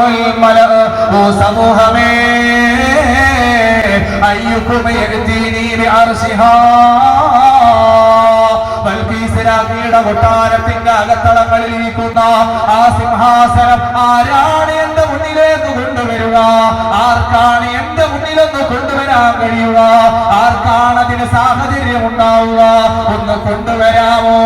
അയ്യുൽ മലഅ ഓ സമൂഹമേ അയ്യുകും യഅ്തീനി ബിഅർശിഹാ ബൽഖീസിന്റെ കൊട്ടാരത്തിന്റെ അകത്തളങ്ങളിൽ ഇരിക്കുന്ന ആ സിംഹാസനം ആരാണ് എന്റെ മുന്നിലേക്ക് കൊണ്ടുവരിക? ആർക്കാണ് എന്റെ മുന്നിലൊന്ന് കൊണ്ടുവരാൻ കഴിയുക? ആർക്കാണ് അതിന് സാഹചര്യം ഉണ്ടാവുക? ഒന്ന് കൊണ്ടുവരാമോ?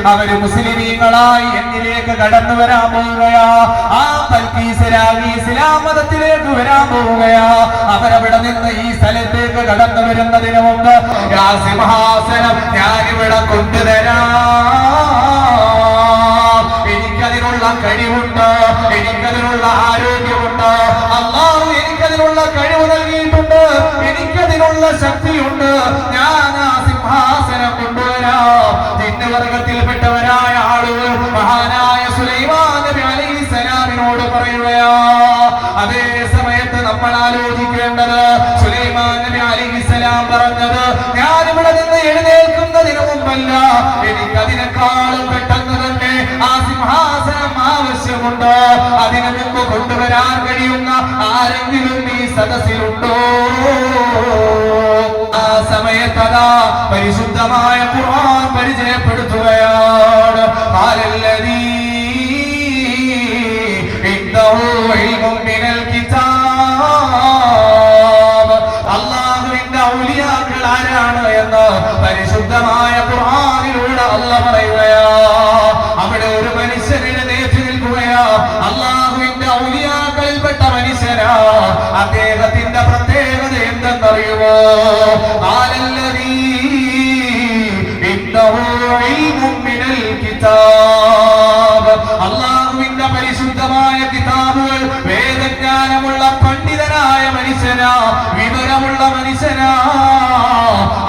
അവര് മുസ്ലിമീങ്ങളായി എന്നിലേക്ക് കടന്നു വരാൻ പോവുകയാ. ആ ബൽഖീസ് രാജ്ഞി ഇസ്ലാം മതത്തിലേക്ക് വരാൻ പോവുകയാ. അവരവിടെ നിന്ന് ഈ സ്ഥലത്തേക്ക് കടന്നു വരുന്നതിന് മുമ്പ് ആ സിംഹാസനം ഞാനിവിടെ കൊണ്ടുതരാം. എനിക്കതിനുള്ള കഴിവുണ്ട്, എനിക്കതിനുള്ള ആരോഗ്യമുണ്ട്. അല്ലാഹു എനിക്കതിനുള്ള കഴിവ് നൽകിയിട്ടുണ്ട്, എനിക്കതിനുള്ള ശക്തിയുണ്ട്. ഞാൻ ആ സിംഹാസനം കൊണ്ടുവരാം. വർഗത്തിൽപ്പെട്ടവരായ ആളുകൾ മഹാനായ സുലൈമാൻ നബി അലൈഹിസ്സലാമിനോട് പറയുകയാ. അതേ സമയത്ത് നമ്മൾ ആലോചിക്കേണ്ടത് സുലൈമാൻ നബി അലൈഹിസ്സലാം പറഞ്ഞത് ഞാനിവിടെ നിന്ന് എഴുന്നേൽക്കുന്നതിന് മുമ്പല്ല, എനിക്കതിനേക്കാളും പെട്ടെന്ന് തന്നെ ആ സിംഹാസനം ആവശ്യമുണ്ട്. അതിനു മുമ്പ് കൊണ്ടുവരാൻ കഴിയുന്ന ആരെങ്കിലും ഈ സദസ്സിലുണ്ടോ? ആ സമയത്തതാ പരിശുദ്ധമായ ഖുർആൻ പരിചയപ്പെടുത്തുകയാണ്. ഖാലല്ലദീ ഇൻദഹു ഇൽമുൻ മിനൽ കിതാബ്. അല്ലാഹുവിന്റെ ഔലിയാക്കൾ ആരാണ് എന്ന് പരിശുദ്ധമായ ഖുർആനിലൂടെ അല്ലാഹ് പറയുകയാ. അവിടെ ഒരു മനുഷ്യൻ എഴുന്നേറ്റ് നിൽക്കുകയാ. അല്ലാഹുവിന്റെ ഔലിയാക്കളിൽപ്പെട്ട മനുഷ്യനാ. അദ്ദേഹത്തിന്റെ പ്രത്യേകത എന്തെന്നറിയുമോ? അല്ലാഹുവിന്റെ പരിശുദ്ധമായ കിതാബുകൾ വേദജ്ഞാനമുള്ള പണ്ഡിതനായ മനുഷ്യനാ, വിവരമുള്ള മനുഷ്യനാ,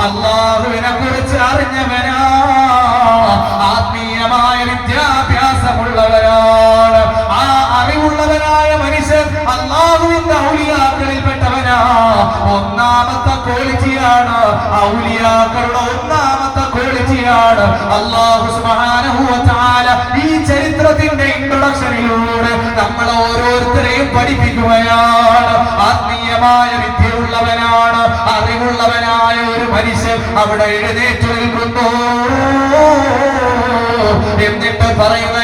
അല്ലാഹുവിനെ കുറിച്ച് അറിഞ്ഞവനാ, ആത്മീയമായ വിദ്യാഭ്യാസമുള്ളവരാണ്. ആ അറിവുള്ളവനായ മനുഷ്യൻ അല്ലാഹുവിന്റെ ഔലിയാക്കളിൽപ്പെട്ടവനാ. ഒന്നാമത്തെ ക്വാളിറ്റിയാണ് ഔലിയാക്കളുടെ ഒന്നാമത്തെ ക്വാളിറ്റിയാണ്. അല്ലാഹു സുബ്ഹാനഹു വ തആല ഈ ചരിത്രത്തിന്റെ ഇൻട്രൊഡക്ഷനിലൂടെ നമ്മൾ ഓരോരുത്തരെയും പഠിപ്പിക്കുകയാണ്. ആത്മീയമായ വിദ്യയുള്ളവനാണ്, അറിവുള്ളവനായ ഒരു മനുഷ്യൻ അവിടെ എഴുന്നേറ്റ് നിൽക്കുന്നു. എന്നിട്ട് പറയുക